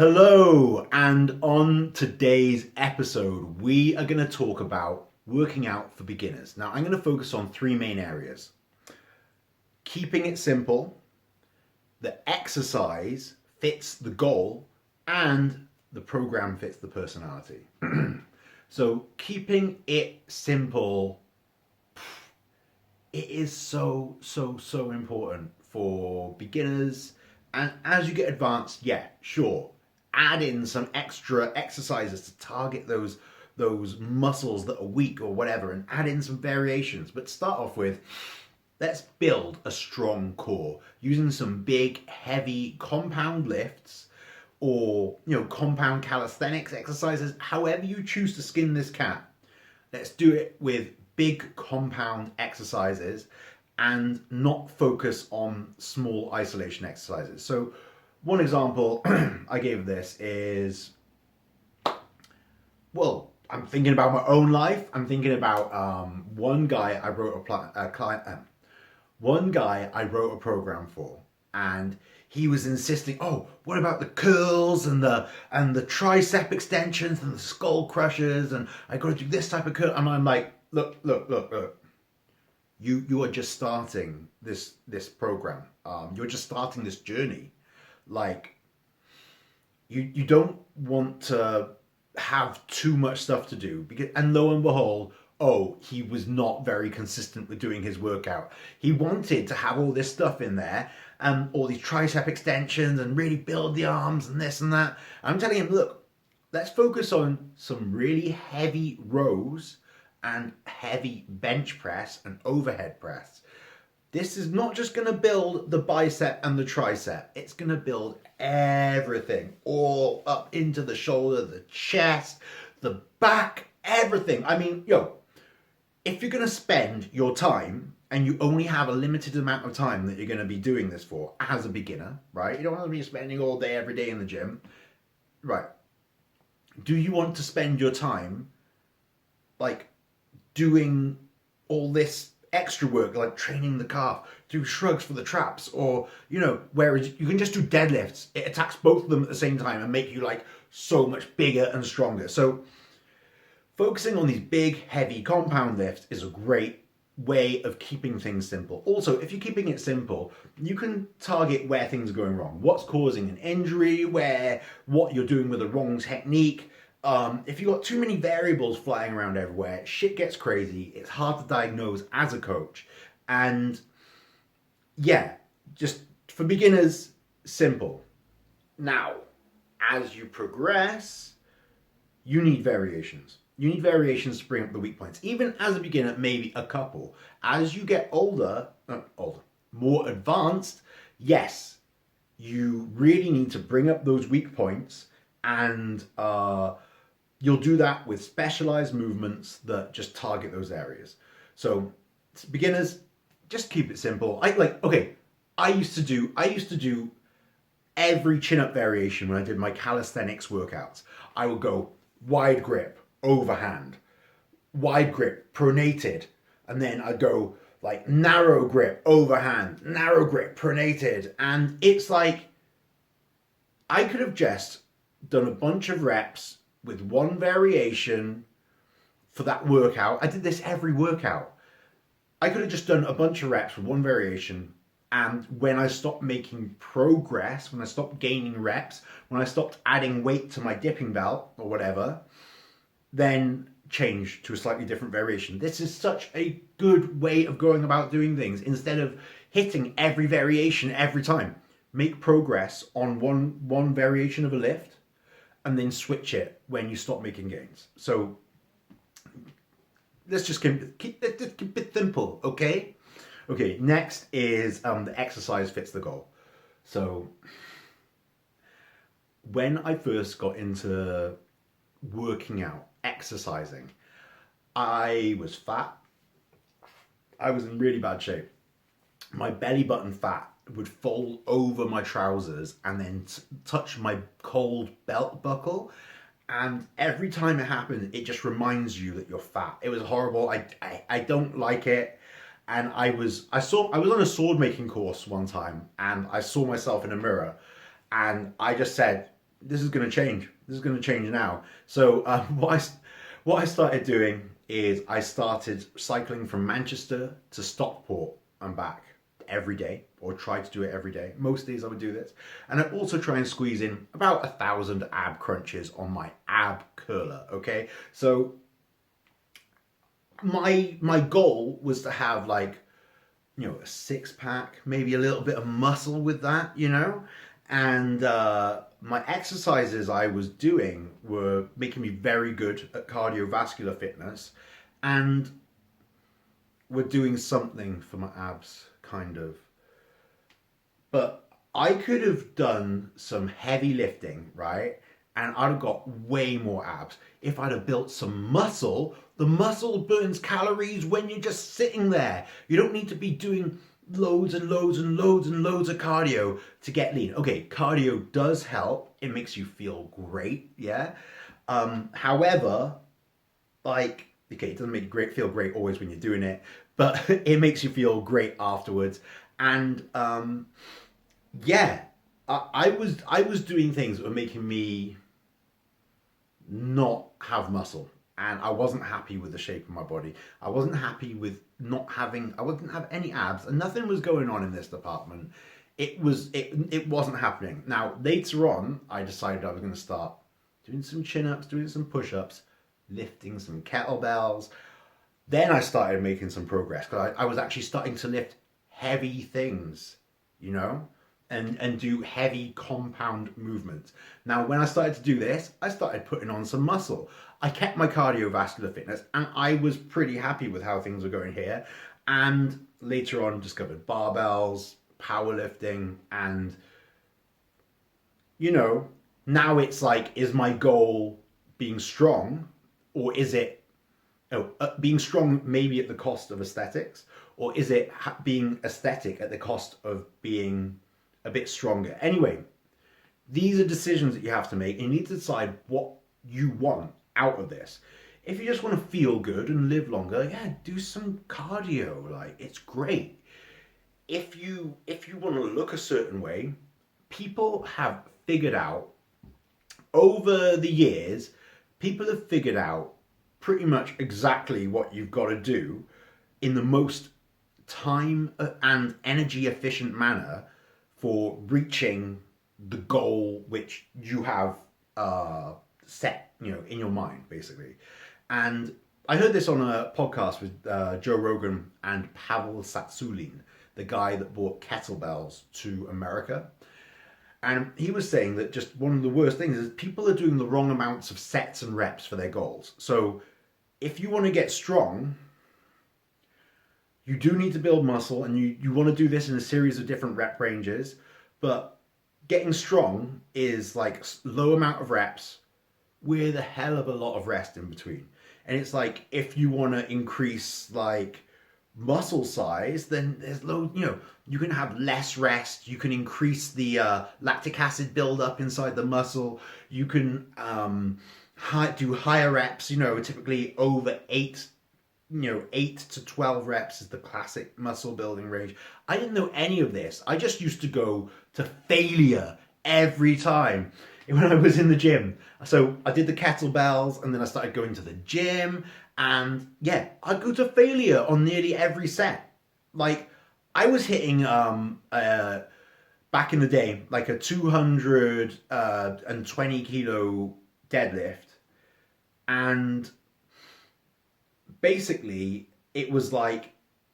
Hello, and on today's episode, we are going to talk about working out for beginners. Now, I'm going to focus on three main areas: keeping it simple, the exercise fits the goal, and the program fits the personality. So, keeping it simple, it is so important for beginners. And as you get advanced, yeah, sure, add in some extra exercises to target those muscles that are weak or whatever, and add in some variations. But start off with, let's build a strong core using some big, heavy compound lifts, or compound calisthenics exercises. However you choose to skin this cat, let's do it with big compound exercises and not focus on small isolation exercises. So one example I gave of this is, well, I'm thinking about my own life. I'm thinking about one guy I wrote a program for, and he was insisting, oh, what about the curls and the tricep extensions and the skull crushers, and I got to do this type of curl. And I'm like, look. You are just starting this program. You're just starting this journey. Like, you don't want to have too much stuff to do, because, and lo and behold, oh, he was not very consistent with doing his workout. He wanted to have all this stuff in there, and all these tricep extensions, and really build the arms and this and that. I'm telling him, look, let's focus on some really heavy rows and heavy bench press and overhead press. This is not just going to build the bicep and the tricep. It's going to build everything, all up into the shoulder, the chest, the back, everything. I mean, if you're going to spend your time, and you only have a limited amount of time that you're going to be doing this for as a beginner, right? You don't want to be spending all day, every day in the gym, right? Do you want to spend your time like doing all this extra work, like training the calf, do shrugs for the traps, or whereas you can just do deadlifts? It attacks both of them at the same time and make you like so much bigger and stronger. So focusing on these big, heavy compound lifts is a great way of keeping things simple. Also, if you're keeping it simple, you can target where things are going wrong, what's causing an injury, what you're doing with the wrong technique. If you've got too many variables flying around everywhere, shit gets crazy. It's hard to diagnose as a coach. And yeah, just for beginners, simple. Now, as you progress, you need variations. You need variations to bring up the weak points. Even as a beginner, maybe a couple. As you get more advanced, yes, you really need to bring up those weak points, and you'll do that with specialized movements that just target those areas. So beginners, just keep it simple. I used to do every chin-up variation when I did my calisthenics workouts. I would go wide grip, overhand, wide grip, pronated, and then I'd go like narrow grip, overhand, narrow grip, pronated. And it's like, I could have just done a bunch of reps with one variation for that workout. I did this every workout. I could have just done a bunch of reps with one variation, and when I stopped making progress, when I stopped gaining reps, when I stopped adding weight to my dipping belt or whatever, then change to a slightly different variation. This is such a good way of going about doing things. Instead of hitting every variation every time, make progress on one variation of a lift, and then switch it when you stop making gains. So let's just keep it simple, okay? Okay, next is the exercise fits the goal. So when I first got into working out, exercising, I was fat. I was in really bad shape. My belly button fat would fold over my trousers and then touch my cold belt buckle. And every time it happened, it just reminds you that you're fat. It was horrible. I don't like it. And I was on a sword making course one time, and I saw myself in a mirror, and I just said, this is going to change. This is going to change now. So what I started doing is I started cycling from Manchester to Stockport and back every day, or try to do it every day. Most days I would do this. And I also try and squeeze in about 1,000 ab crunches on my ab curler, okay? So my goal was to have like, you know, a six pack, maybe a little bit of muscle with that, you know? And my exercises I was doing were making me very good at cardiovascular fitness, and were doing something for my abs, kind of. But I could have done some heavy lifting, right? And I'd have got way more abs. If I'd have built some muscle, the muscle burns calories when you're just sitting there. You don't need to be doing loads and loads and loads and loads of cardio to get lean. Okay, cardio does help. It makes you feel great, yeah? However, like, okay, it doesn't make you feel great always when you're doing it, but it makes you feel great afterwards. And yeah, I was doing things that were making me not have muscle, and I wasn't happy with the shape of my body. I wasn't happy with not having, I wouldn't have any abs, and nothing was going on in this department. It wasn't happening. Now later on, I decided I was going to start doing some chin-ups, doing some push-ups, lifting some kettlebells. Then I started making some progress, because I was actually starting to lift heavy things, you know, and do heavy compound movements. Now, when I started to do this, I started putting on some muscle. I kept my cardiovascular fitness, and I was pretty happy with how things were going here. And later on, discovered barbells, powerlifting, and, you know, now it's like, is my goal being strong, or is it being strong maybe at the cost of aesthetics, or is it being aesthetic at the cost of being a bit stronger? Anyway, these are decisions that you have to make, and you need to decide what you want out of this. If you just want to feel good and live longer, yeah, do some cardio. Like, it's great. If you want to look a certain way, people have figured out over the years, people have figured out pretty much exactly what you've got to do in the most time and energy efficient manner for reaching the goal which you have set, you know, in your mind, basically. And I heard this on a podcast with Joe Rogan and Pavel Satsulin, the guy that brought kettlebells to America. And he was saying that just one of the worst things is people are doing the wrong amounts of sets and reps for their goals. So if you want to get strong, you do need to build muscle, and you want to do this in a series of different rep ranges. But getting strong is like low amount of reps with a hell of a lot of rest in between. And it's like, if you want to increase like muscle size, then there's low, you know, you can have less rest. You can increase the lactic acid buildup inside the muscle. You can do higher reps, you know, typically over 8 to 12 reps is the classic muscle building range. I didn't know any of this. I just used to go to failure every time when I was in the gym. So I did the kettlebells, and then I started going to the gym, and yeah, I'd go to failure on nearly every set. Like, I was hitting back in the day, like a 220 kilo deadlift, and basically it was like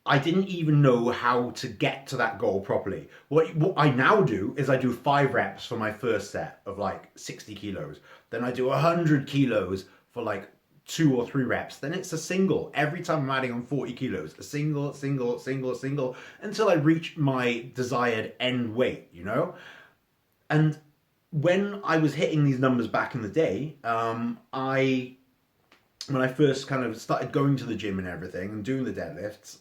I didn't even know how to get to that goal properly. What I now do is I do 5 reps for my first set of like 60 kilos. Then I do 100 kilos for like 2 or 3 reps. Then it's a single. Every time I'm adding on 40 kilos, a single, until I reach my desired end weight, you know? And when I was hitting these numbers back in the day, when I first kind of started going to the gym and everything and doing the deadlifts,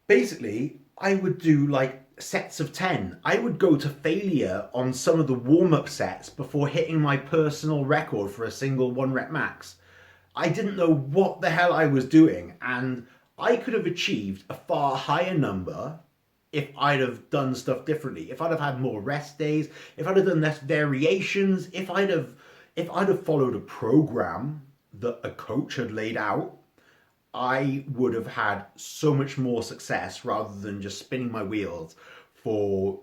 basically I would do like sets of 10. I would go to failure on some of the warm-up sets before hitting my personal record for a single 1 rep max. I didn't know what the hell I was doing, and I could have achieved a far higher number if I'd have done stuff differently, if I'd have had more rest days, if I'd have done less variations, if I'd have followed a program that a coach had laid out, I would have had so much more success rather than just spinning my wheels for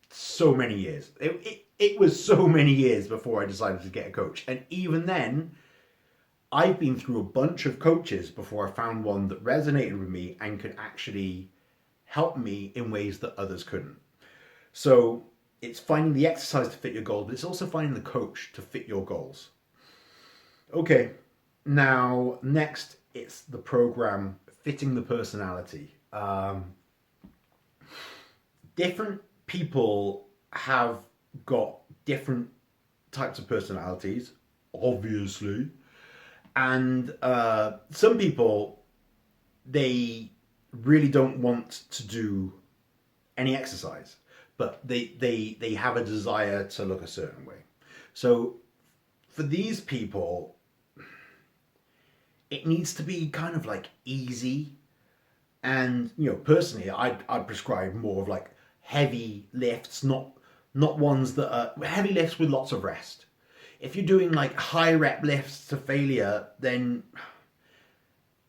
so many years. It was so many years before I decided to get a coach. And even then, I've been through a bunch of coaches before I found one that resonated with me and could actually help me in ways that others couldn't. So it's finding the exercise to fit your goals, but it's also finding the coach to fit your goals. Okay, now next it's the program fitting the personality. Different people have got different types of personalities, obviously, and some people, they really don't want to do any exercise, but they have a desire to look a certain way. So for these people, it needs to be kind of like easy. And personally, I'd prescribe more of like heavy lifts, not ones that are heavy lifts with lots of rest. If you're doing like high rep lifts to failure, then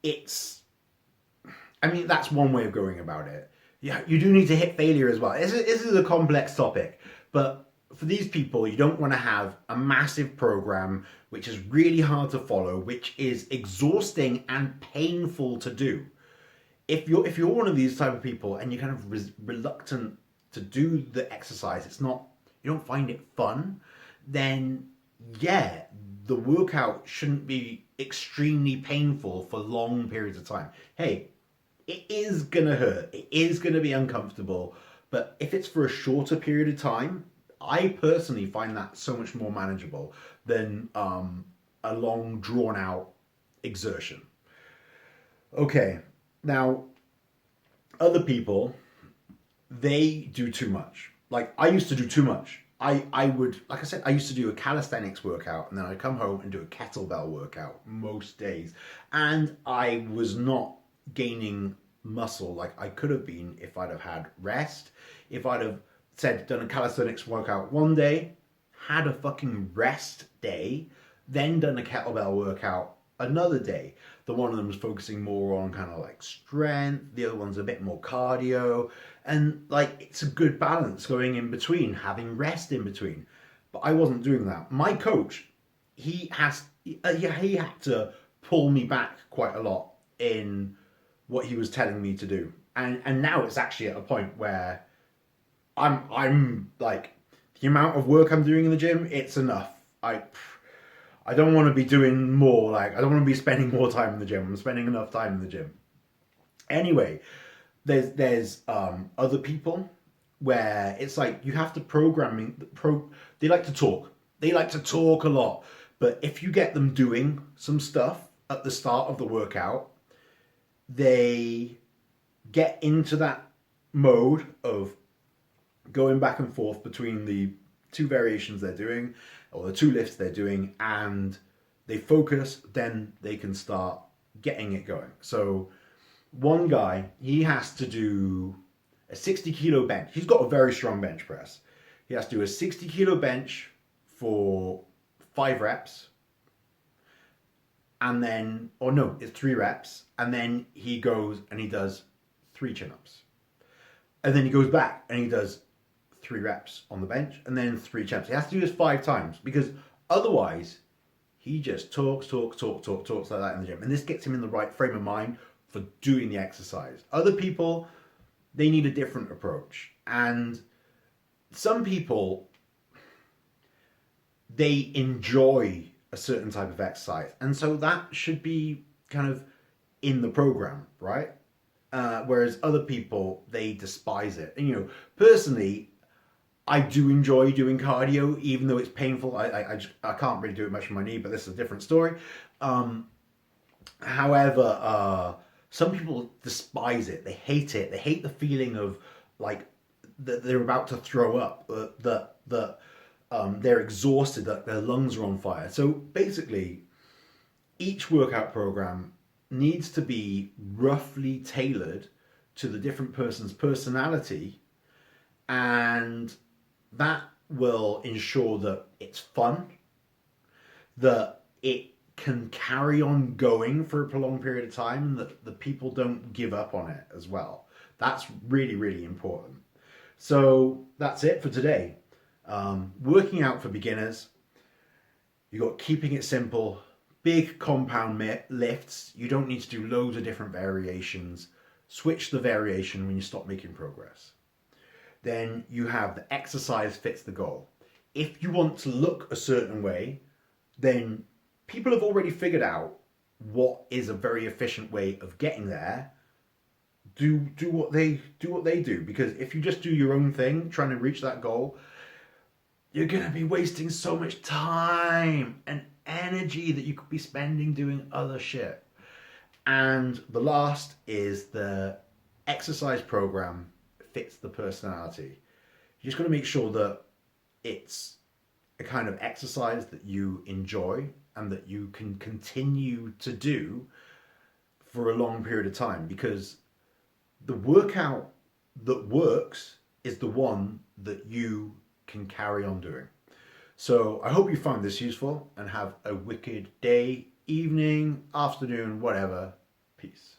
it's, I mean, that's one way of going about it. Yeah, you do need to hit failure as well. This is a complex topic, but for these people, you don't want to have a massive program which is really hard to follow, which is exhausting and painful to do. If you're one of these type of people and you're kind of reluctant to do the exercise, you don't find it fun, then yeah, the workout shouldn't be extremely painful for long periods of time. Hey, it is gonna hurt, it is gonna be uncomfortable, but if it's for a shorter period of time, I personally find that so much more manageable than a long drawn out exertion. Okay, now other people, they do too much. Like I used to do too much. I would, like I said, I used to do a calisthenics workout and then I'd come home and do a kettlebell workout most days. And I was not gaining muscle like I could have been if I'd have had rest, if I'd have done a calisthenics workout one day, had a fucking rest day, then done a kettlebell workout another day. The one of them was focusing more on kind of like strength, the other one's a bit more cardio, and like it's a good balance going in between, having rest in between. But I wasn't doing that. My coach, he had to pull me back quite a lot in what he was telling me to do. And now it's actually at a point where I'm like, the amount of work I'm doing in the gym, it's enough. I don't want to be doing more. Like, I don't want to be spending more time in the gym. I'm spending enough time in the gym. Anyway, there's other people where it's like you have to they like to talk. They like to talk a lot. But if you get them doing some stuff at the start of the workout, they get into that mode of going back and forth between the two variations they're doing or the two lifts they're doing, and they focus, then they can start getting it going. So one guy, he has to do a 60 kilo bench. He's got a very strong bench press. He has to do a 60 kilo bench for 5 reps. And then, or no, it's 3 reps. And then he goes and he does 3 chin-ups. And then he goes back and he does 3 reps on the bench and then 3 chin-ups. He has to do this 5 times because otherwise he just talks like that in the gym. And this gets him in the right frame of mind for doing the exercise. Other people, they need a different approach. And some people, they enjoy a certain type of exercise. And so that should be kind of in the program, right? Whereas other people, they despise it. And, personally, I do enjoy doing cardio, even though it's painful. I can't really do it much for my knee, but this is a different story. However, some people despise it. They hate it. They hate the feeling of like that they're about to throw up, that they're exhausted, that their lungs are on fire. So basically, each workout program needs to be roughly tailored to the different person's personality, and that will ensure that it's fun, that it can carry on going for a prolonged period of time, and that the people don't give up on it as well. That's really, really important. So that's it for today. Working out for beginners. You got keeping it simple, big compound lifts. You don't need to do loads of different variations. Switch the variation when you stop making progress. Then you have the exercise fits the goal. If you want to look a certain way, then people have already figured out what is a very efficient way of getting there. Do what they do, because if you just do your own thing trying to reach that goal, you're going to be wasting so much time and energy that you could be spending doing other shit. And the last is the exercise program fits the personality. You just got to make sure that it's a kind of exercise that you enjoy and that you can continue to do for a long period of time, because the workout that works is the one that you can carry on doing. So I hope you found this useful and have a wicked day, evening, afternoon, whatever. Peace.